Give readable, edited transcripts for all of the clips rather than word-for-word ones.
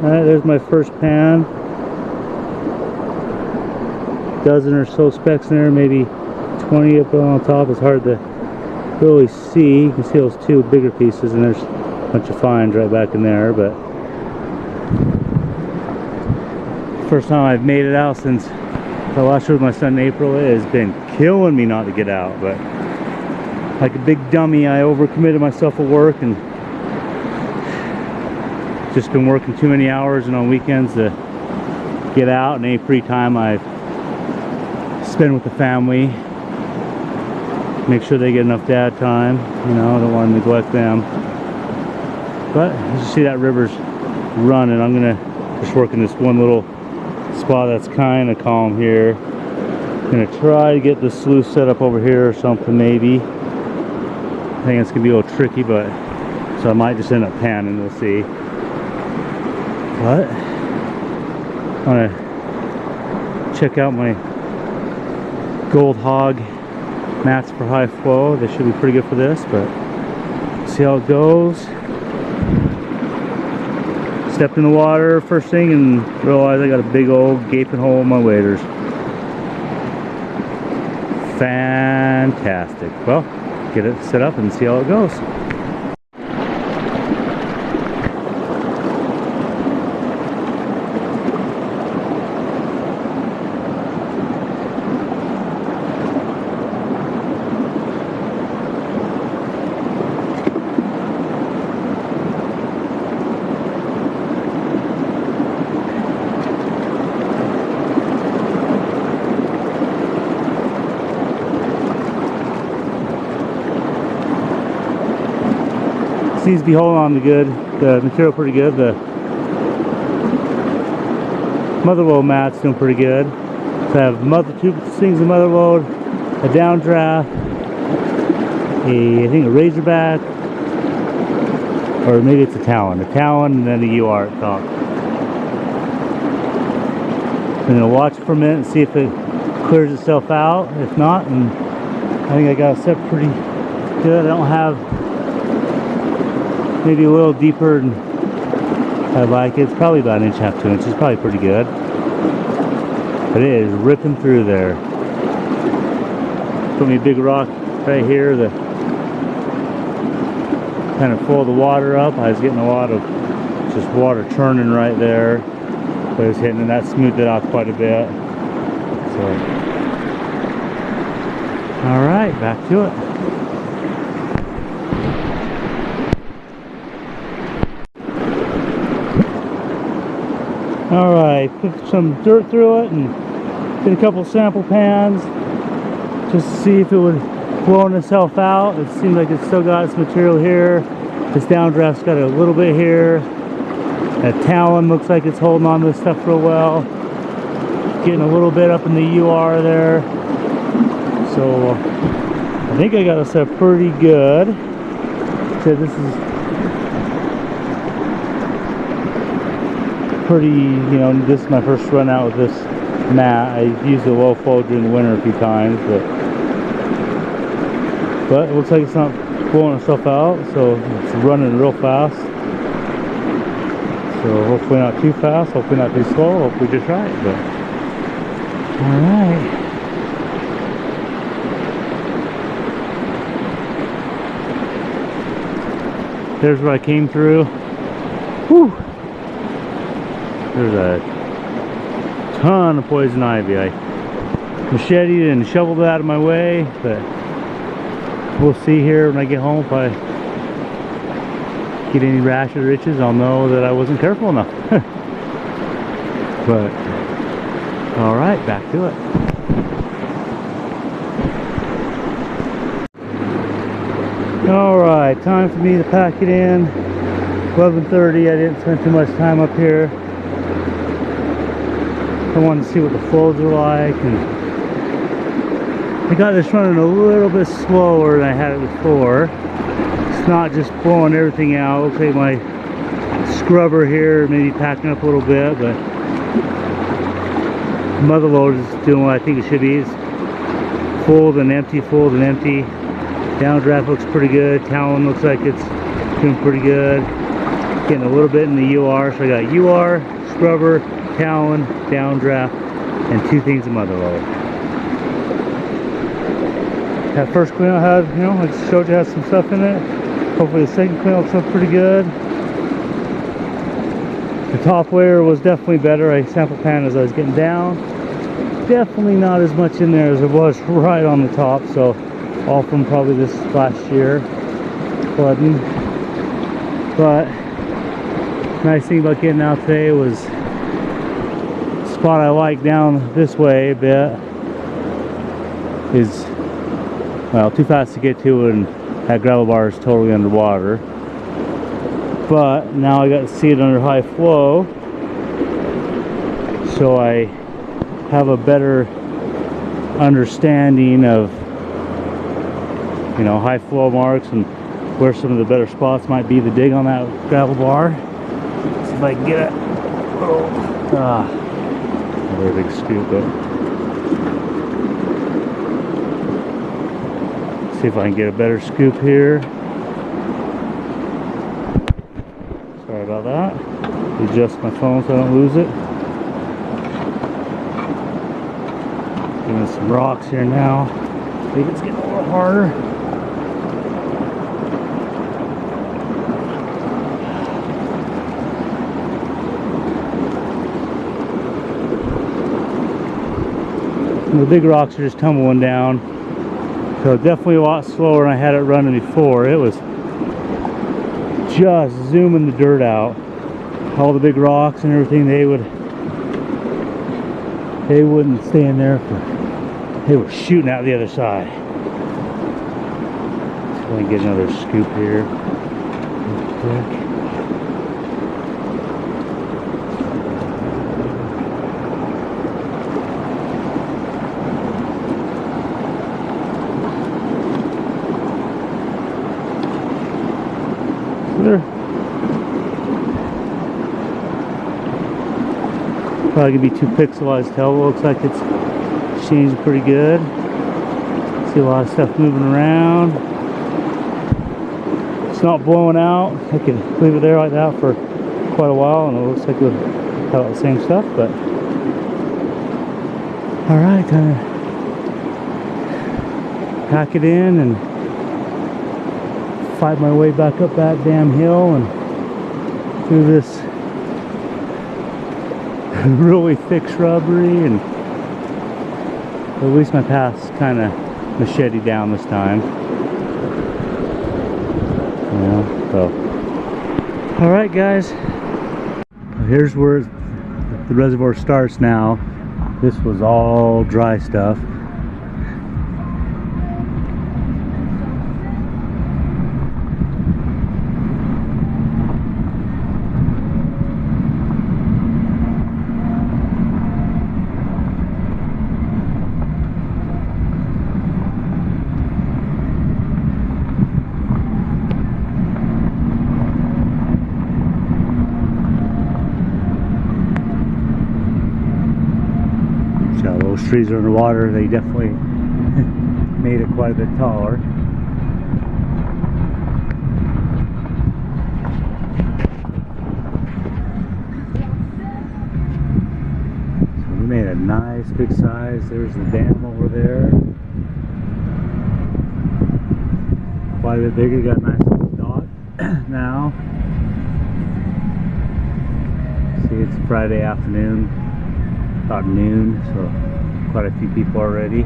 Alright, there's my first pan. Dozen or so specks in there, maybe 20 up on top. It's hard to really see. You can see those two bigger pieces, and there's a bunch of fines right back in there. But first time I've made it out since the last year with my son in April. It has been killing me not to get out, but like a big dummy, I overcommitted myself at work and just been working too many hours and on weekends to get out, and any free time I spend with the family, make sure they get enough dad time. You know, I don't want to neglect them. But as you see, that river's running. I'm gonna just work in this one little spot that's kind of calm here. I'm gonna try to get the sluice set up over here or something, maybe. I think it's gonna be a little tricky, but so I might just end up panning, we'll see. But I'm gonna check out my Goldhog mats for high flow. They should be pretty good for this, but see how it goes. Stepped in the water first thing and realized I got a big old gaping hole in my waders. Fantastic. Well, get it set up and see how it goes. Seems to be holding on to good, the material pretty good. The mother lode mat's doing pretty good. So I have two things of mother lode, a downdraft, I think a razorback, or maybe it's a talon, and then a UR at top. I'm gonna watch for a minute and see if it clears itself out. If not, and I think I got it set pretty good. I don't have, maybe a little deeper than I like it. It's probably about 1.5 to 2 inches. Probably pretty good. But it is ripping through there. Put me a big rock right here to kind of pull the water up. I was getting a lot of just water churning right there. But it was hitting, and that smoothed it out quite a bit. So, all right, back to it. Alright, put some dirt through it and did a couple sample pans just to see if it would blow itself out. It seems like it's still got its material here. This downdraft's got a little bit here. That talon looks like it's holding on to this stuff real well. Getting a little bit up in the UR there. So I think I got it set pretty good. So this is pretty, you know, this is my first run out with this mat. I used a low flow during the winter a few times, but it looks like it's not blowing itself out, so it's running real fast. So hopefully not too fast, hopefully not too slow, hopefully just right. But all right. There's where I came through. Whew. There's a ton of poison ivy. I macheted and shoveled it out of my way, but we'll see here when I get home. If I get any rashes or itches, I'll know that I wasn't careful enough. But all right, back to it. All right, time for me to pack it in. 11:30. I didn't spend too much time up here. I wanted to see what the flows are like, and I got this running a little bit slower than I had it before. It's not just blowing everything out. Looks like my scrubber here maybe packing up a little bit, but mother lode is doing what I think it should be. It's full then empty, full then empty. Downdraft looks pretty good. Talon looks like it's doing pretty good. Getting a little bit in the UR, so I got UR, scrubber, talon, downdraft, and 2 things of mother lode. That first clean I had, you know, I just showed you had some stuff in it. Hopefully the second clean looks pretty good. The top layer was definitely better. I sample panned as I was getting down. Definitely not as much in there as it was right on the top, so all from probably this last year flooding. But nice thing about getting out today was the spot I like down this way a bit is, well, too fast to get to, and that gravel bar is totally underwater. But now I got to see it under high flow, so I have a better understanding of, you know, high flow marks and where some of the better spots might be to dig on that gravel bar. Let's see if I can get it. Oh, very big scoop up. See if I can get a better scoop here. Sorry about that. Adjust my phone so I don't lose it. Doing some rocks here now. I think it's getting a little harder. And the big rocks are just tumbling down. So definitely a lot slower than I had it running before. It was just zooming the dirt out. All the big rocks and everything, they wouldn't stay in there for, they were shooting out the other side. So I can get another scoop here real quick. Probably gonna be too pixelized to tell. It looks like it's changed pretty good. See a lot of stuff moving around. It's not blowing out. I can leave it there like that for quite a while, and it looks like we'll have the same stuff. But all right, time to pack it in and fight my way back up that damn hill and through this really thick shrubbery, and at least my path's kind of machete down this time. Yeah, so all right, guys, here's where the reservoir starts now. This was all dry stuff. Those trees are underwater. They definitely made it quite a bit taller. So we made a nice big size. There's the dam over there. Quite a bit bigger. Got a nice little dot now. See, it's Friday afternoon, about noon, so quite a few people already.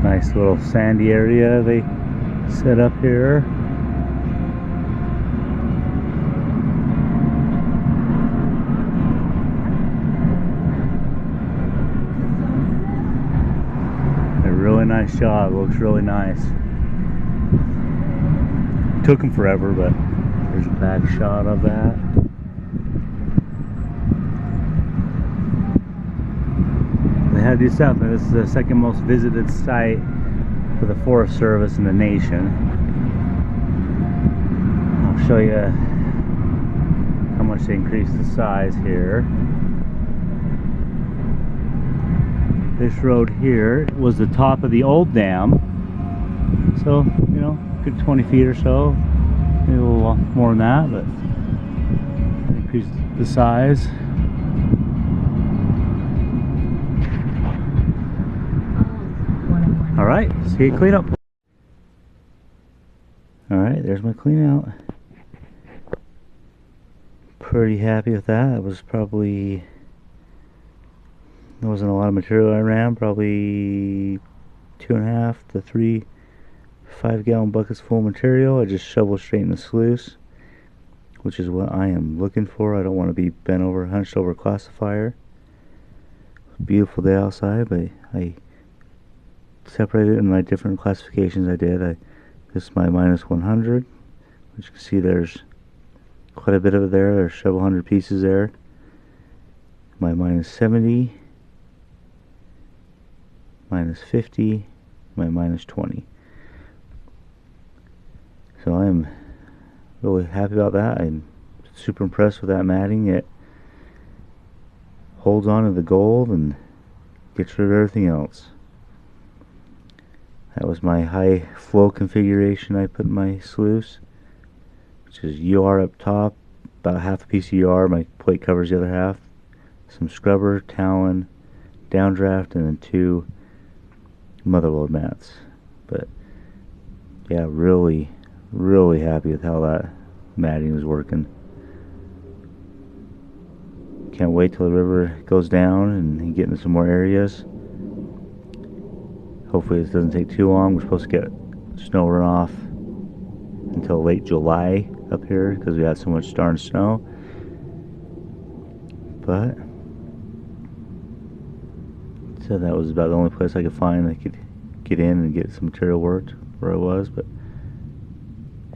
Nice little sandy area they set up here. A really nice job. Looks really nice. Took them forever, but there's a back shot of that. They had this out there. This is the second most visited site for the Forest Service in the nation. I'll show you how much they increased the size here. This road here was the top of the old dam, so you know, good 20 feet or so, maybe a little more than that, but increased the size. All right, see it clean up. All right, there's my clean out. Pretty happy with that. It was probably, there wasn't a lot of material I ran, probably 2.5 to 3 5-gallon buckets full of material. I just shoveled straight in the sluice, which is what I am looking for. I don't want to be bent over, hunched over a classifier. Beautiful day outside, but I separated in my different classifications I did. This is my -100, which you can see there's quite a bit of it there. There's several hundred pieces there. My -70, -50, my -20. So I'm really happy about that. I'm super impressed with that matting. It holds on to the gold and gets rid of everything else. That was my high flow configuration I put in my sluice, which is UR up top, about half a piece of UR, my plate covers the other half, some scrubber, talon, downdraft, and then 2 mother lode mats. But yeah, really happy with how that matting was working. Can't wait till the river goes down and get into some more areas. Hopefully this doesn't take too long. We're supposed to get snow runoff until late July up here because we had so much darn snow. But so that was about the only place I could find I could get in and get some material worked where I was. But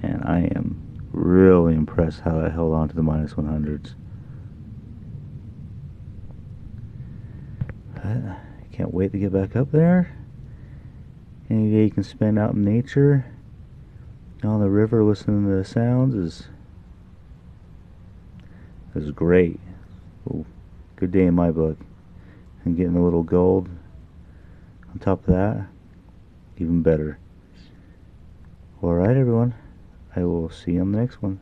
and I am really impressed how I held on to the -100s. I can't wait to get back up there. Any day you can spend out in nature on the river listening to the sounds is great. Ooh, good day in my book. And getting a little gold on top of that, even better. Alright everyone, I will see you on the next one.